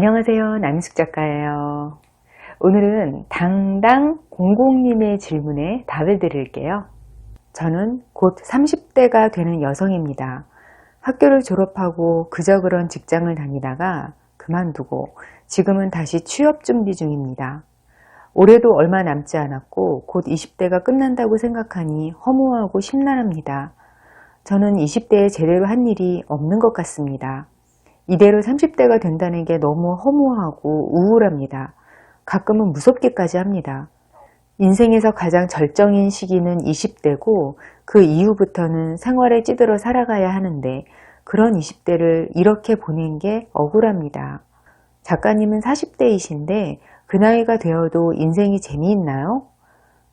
안녕하세요. 남희숙 작가예요. 오늘은 당당 00님의 질문에 답을 드릴게요. 저는 곧 30대가 되는 여성입니다. 학교를 졸업하고 그저 그런 직장을 다니다가 그만두고 지금은 다시 취업 준비 중입니다. 올해도 얼마 남지 않았고 곧 20대가 끝난다고 생각하니 허무하고 심란합니다. 저는 20대에 제대로 한 일이 없는 것 같습니다. 이대로 30대가 된다는 게 너무 허무하고 우울합니다. 가끔은 무섭기까지 합니다. 인생에서 가장 절정인 시기는 20대고 그 이후부터는 생활에 찌들어 살아가야 하는데 그런 20대를 이렇게 보낸 게 억울합니다. 작가님은 40대이신데 그 나이가 되어도 인생이 재미있나요?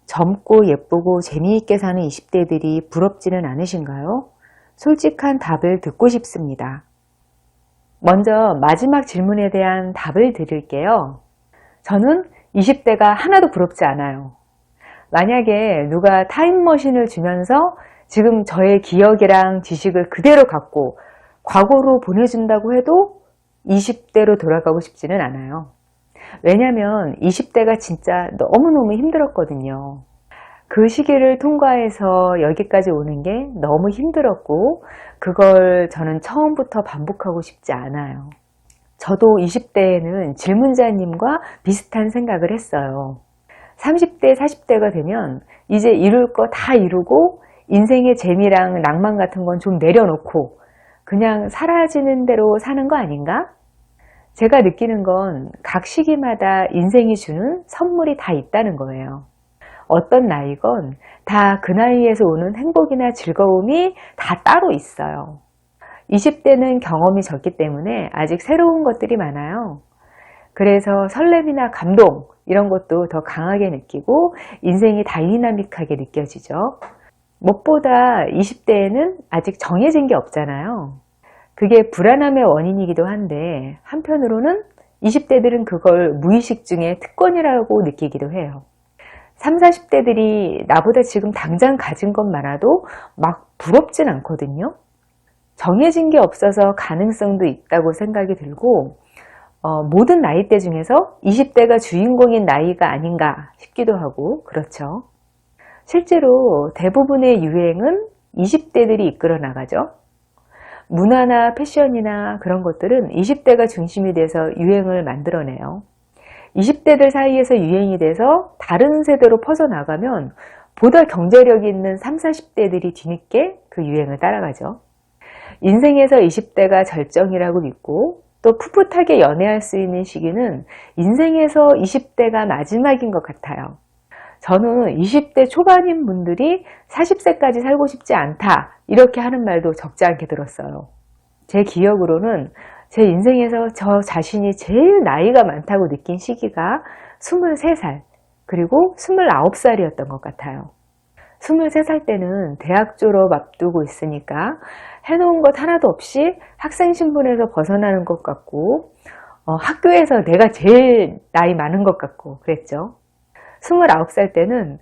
젊고 예쁘고 재미있게 사는 20대들이 부럽지는 않으신가요? 솔직한 답을 듣고 싶습니다. 먼저 마지막 질문에 대한 답을 드릴게요. 저는 20대가 하나도 부럽지 않아요. 만약에 누가 타임머신을 주면서 지금 저의 기억이랑 지식을 그대로 갖고 과거로 보내준다고 해도 20대로 돌아가고 싶지는 않아요. 왜냐면 20대가 진짜 너무너무 힘들었거든요. 그 시기를 통과해서 여기까지 오는 게 너무 힘들었고 그걸 저는 처음부터 반복하고 싶지 않아요. 저도 20대에는 질문자님과 비슷한 생각을 했어요. 30대, 40대가 되면 이제 이룰 거 다 이루고 인생의 재미랑 낭만 같은 건 좀 내려놓고 그냥 사라지는 대로 사는 거 아닌가? 제가 느끼는 건 각 시기마다 인생이 주는 선물이 다 있다는 거예요. 어떤 나이건 다 그 나이에서 오는 행복이나 즐거움이 다 따로 있어요. 20대는 경험이 적기 때문에 아직 새로운 것들이 많아요. 그래서 설렘이나 감동 이런 것도 더 강하게 느끼고 인생이 다이나믹하게 느껴지죠. 무엇보다 20대에는 아직 정해진 게 없잖아요. 그게 불안함의 원인이기도 한데 한편으로는 20대들은 그걸 무의식 중에 특권이라고 느끼기도 해요. 30, 40대들이 나보다 지금 당장 가진 것 많아도 막 부럽진 않거든요. 정해진 게 없어서 가능성도 있다고 생각이 들고 모든 나이대 중에서 20대가 주인공인 나이가 아닌가 싶기도 하고 그렇죠. 실제로 대부분의 유행은 20대들이 이끌어 나가죠. 문화나 패션이나 그런 것들은 20대가 중심이 돼서 유행을 만들어내요. 20대들 사이에서 유행이 돼서 다른 세대로 퍼져나가면 보다 경제력 있는 30, 40대들이 뒤늦게 그 유행을 따라가죠. 인생에서 20대가 절정이라고 믿고 또 풋풋하게 연애할 수 있는 시기는 인생에서 20대가 마지막인 것 같아요. 저는 20대 초반인 분들이 40세까지 살고 싶지 않다 이렇게 하는 말도 적지 않게 들었어요. 제 기억으로는 제 인생에서 저 자신이 제일 나이가 많다고 느낀 시기가 23살 그리고 29살이었던 것 같아요. 23살 때는 대학 졸업 앞두고 있으니까 해놓은 것 하나도 없이 학생 신분에서 벗어나는 것 같고 학교에서 내가 제일 나이 많은 것 같고 그랬죠. 29살 때는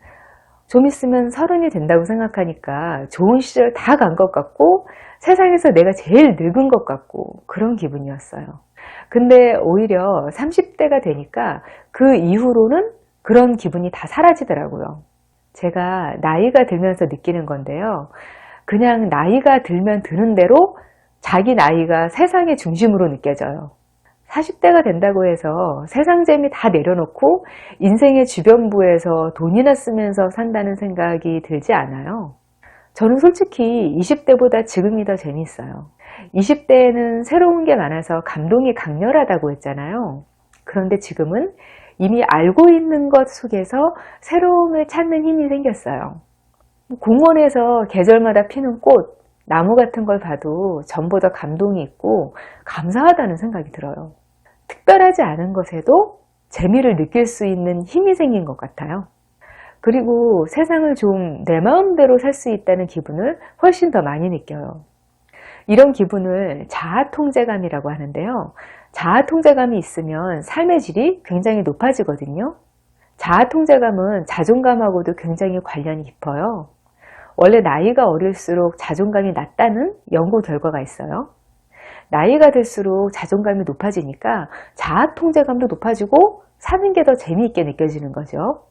좀 있으면 30이 된다고 생각하니까 좋은 시절 다 간 것 같고 세상에서 내가 제일 늙은 것 같고 그런 기분이었어요. 근데 오히려 30대가 되니까 그 이후로는 그런 기분이 다 사라지더라고요. 제가 나이가 들면서 느끼는 건데요. 그냥 나이가 들면 드는 대로 자기 나이가 세상의 중심으로 느껴져요. 40대가 된다고 해서 세상 재미 다 내려놓고 인생의 주변부에서 돈이나 쓰면서 산다는 생각이 들지 않아요. 저는 솔직히 20대보다 지금이 더 재밌어요. 20대에는 새로운 게 많아서 감동이 강렬하다고 했잖아요. 그런데 지금은 이미 알고 있는 것 속에서 새로움을 찾는 힘이 생겼어요. 공원에서 계절마다 피는 꽃, 나무 같은 걸 봐도 전보다 감동이 있고 감사하다는 생각이 들어요. 특별하지 않은 것에도 재미를 느낄 수 있는 힘이 생긴 것 같아요. 그리고 세상을 좀 내 마음대로 살 수 있다는 기분을 훨씬 더 많이 느껴요. 이런 기분을 자아통제감이라고 하는데요. 자아통제감이 있으면 삶의 질이 굉장히 높아지거든요. 자아통제감은 자존감하고도 굉장히 관련이 깊어요. 원래 나이가 어릴수록 자존감이 낮다는 연구 결과가 있어요. 나이가 들수록 자존감이 높아지니까 자아 통제감도 높아지고 사는 게 더 재미있게 느껴지는 거죠.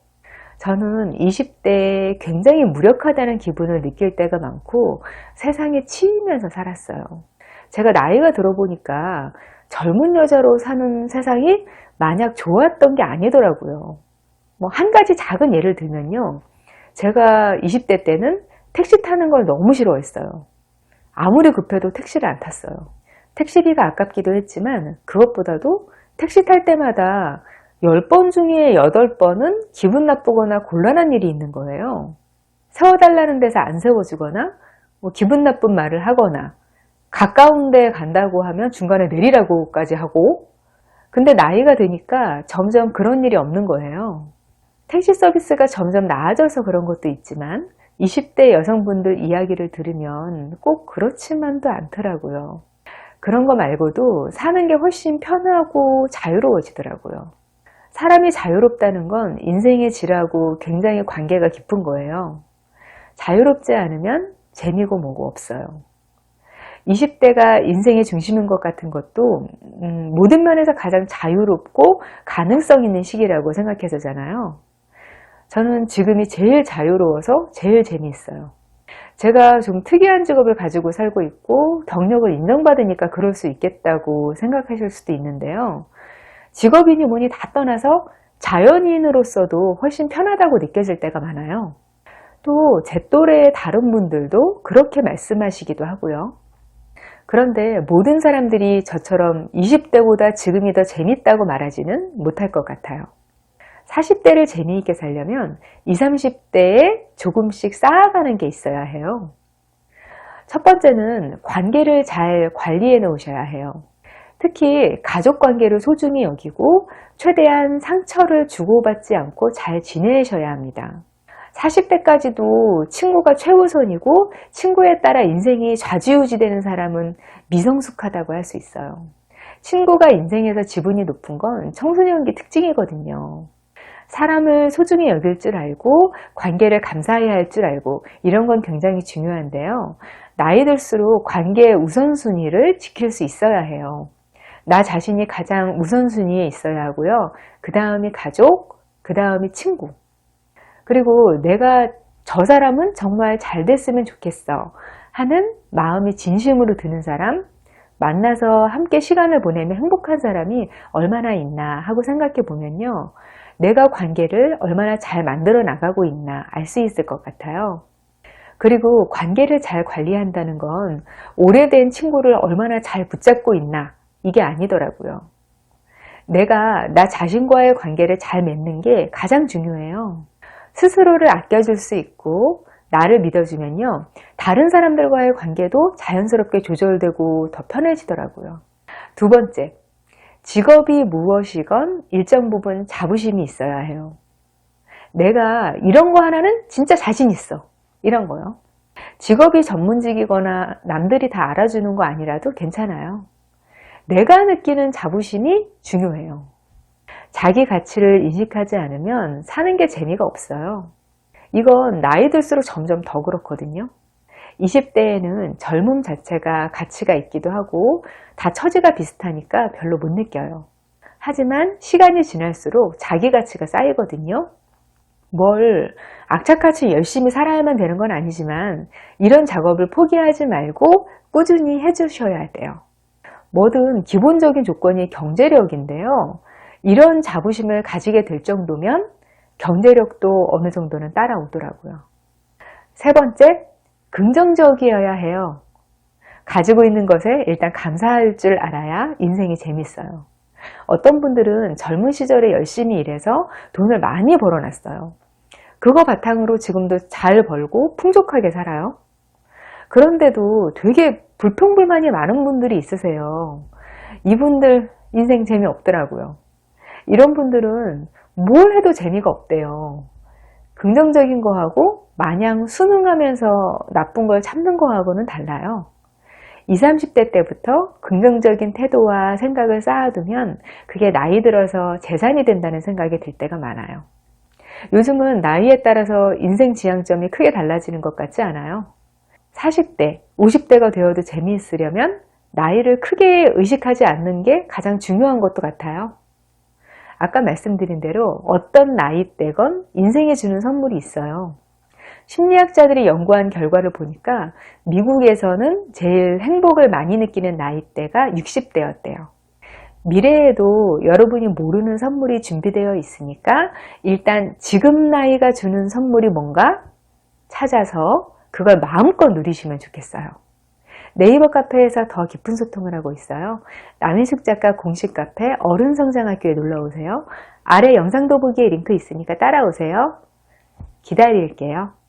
저는 20대에 굉장히 무력하다는 기분을 느낄 때가 많고 세상에 치이면서 살았어요. 제가 나이가 들어보니까 젊은 여자로 사는 세상이 마냥 좋았던 게 아니더라고요. 한 가지 작은 예를 들면요. 제가 20대 때는 택시 타는 걸 너무 싫어했어요. 아무리 급해도 택시를 안 탔어요. 택시비가 아깝기도 했지만 그것보다도 택시 탈 때마다 10번 중에 8번은 기분 나쁘거나 곤란한 일이 있는 거예요. 세워달라는 데서 안 세워주거나 기분 나쁜 말을 하거나 가까운 데 간다고 하면 중간에 내리라고까지 하고, 근데 나이가 드니까 점점 그런 일이 없는 거예요. 택시 서비스가 점점 나아져서 그런 것도 있지만 20대 여성분들 이야기를 들으면 꼭 그렇지만도 않더라고요. 그런 거 말고도 사는 게 훨씬 편하고 자유로워지더라고요. 사람이 자유롭다는 건 인생의 질하고 굉장히 관계가 깊은 거예요. 자유롭지 않으면 재미고 뭐고 없어요. 20대가 인생의 중심인 것 같은 것도 모든 면에서 가장 자유롭고 가능성 있는 시기라고 생각해서잖아요. 저는 지금이 제일 자유로워서 제일 재미있어요. 제가 좀 특이한 직업을 가지고 살고 있고 경력을 인정받으니까 그럴 수 있겠다고 생각하실 수도 있는데요. 직업인이 뭐니 다 떠나서 자연인으로서도 훨씬 편하다고 느껴질 때가 많아요. 또 제 또래의 다른 분들도 그렇게 말씀하시기도 하고요. 그런데 모든 사람들이 저처럼 20대보다 지금이 더 재밌다고 말하지는 못할 것 같아요. 40대를 재미있게 살려면 20, 30대에 조금씩 쌓아가는 게 있어야 해요. 첫 번째는 관계를 잘 관리해 놓으셔야 해요. 특히 가족 관계를 소중히 여기고 최대한 상처를 주고받지 않고 잘 지내셔야 합니다. 40대까지도 친구가 최우선이고 친구에 따라 인생이 좌지우지되는 사람은 미성숙하다고 할 수 있어요. 친구가 인생에서 지분이 높은 건 청소년기 특징이거든요. 사람을 소중히 여길 줄 알고 관계를 감사해야 할 줄 알고 이런 건 굉장히 중요한데요. 나이 들수록 관계의 우선순위를 지킬 수 있어야 해요. 나 자신이 가장 우선순위에 있어야 하고요. 그 다음이 가족, 그 다음이 친구. 그리고 내가 저 사람은 정말 잘 됐으면 좋겠어 하는 마음이 진심으로 드는 사람, 만나서 함께 시간을 보내면 행복한 사람이 얼마나 있나 하고 생각해 보면요. 내가 관계를 얼마나 잘 만들어 나가고 있나 알 수 있을 것 같아요. 그리고 관계를 잘 관리한다는 건 오래된 친구를 얼마나 잘 붙잡고 있나 이게 아니더라고요. 내가 나 자신과의 관계를 잘 맺는 게 가장 중요해요. 스스로를 아껴줄 수 있고 나를 믿어주면요. 다른 사람들과의 관계도 자연스럽게 조절되고 더 편해지더라고요. 두 번째, 직업이 무엇이건 일정 부분 자부심이 있어야 해요. 내가 이런 거 하나는 진짜 자신 있어. 이런 거요. 직업이 전문직이거나 남들이 다 알아주는 거 아니라도 괜찮아요. 내가 느끼는 자부심이 중요해요. 자기 가치를 인식하지 않으면 사는 게 재미가 없어요. 이건 나이 들수록 점점 더 그렇거든요. 20대에는 젊음 자체가 가치가 있기도 하고 다 처지가 비슷하니까 별로 못 느껴요. 하지만 시간이 지날수록 자기 가치가 쌓이거든요. 뭘 악착같이 열심히 살아야만 되는 건 아니지만 이런 작업을 포기하지 말고 꾸준히 해주셔야 돼요. 뭐든 기본적인 조건이 경제력인데요. 이런 자부심을 가지게 될 정도면 경제력도 어느 정도는 따라오더라고요. 세 번째, 긍정적이어야 해요. 가지고 있는 것에 일단 감사할 줄 알아야 인생이 재밌어요. 어떤 분들은 젊은 시절에 열심히 일해서 돈을 많이 벌어놨어요. 그거 바탕으로 지금도 잘 벌고 풍족하게 살아요. 그런데도 되게 불평불만이 많은 분들이 있으세요. 이분들 인생 재미없더라고요. 이런 분들은 뭘 해도 재미가 없대요. 긍정적인 거하고 마냥 순응하면서 나쁜 걸 참는 거하고는 달라요. 20, 30대 때부터 긍정적인 태도와 생각을 쌓아두면 그게 나이 들어서 재산이 된다는 생각이 들 때가 많아요. 요즘은 나이에 따라서 인생 지향점이 크게 달라지는 것 같지 않아요? 40대, 50대가 되어도 재미있으려면 나이를 크게 의식하지 않는 게 가장 중요한 것도 같아요. 아까 말씀드린 대로 어떤 나이대건 인생에 주는 선물이 있어요. 심리학자들이 연구한 결과를 보니까 미국에서는 제일 행복을 많이 느끼는 나이대가 60대였대요. 미래에도 여러분이 모르는 선물이 준비되어 있으니까 일단 지금 나이가 주는 선물이 뭔가 찾아서 그걸 마음껏 누리시면 좋겠어요. 네이버 카페에서 더 깊은 소통을 하고 있어요. 남인숙 작가 공식 카페 어른성장학교에 놀러오세요. 아래 영상 더보기에 링크 있으니까 따라오세요. 기다릴게요.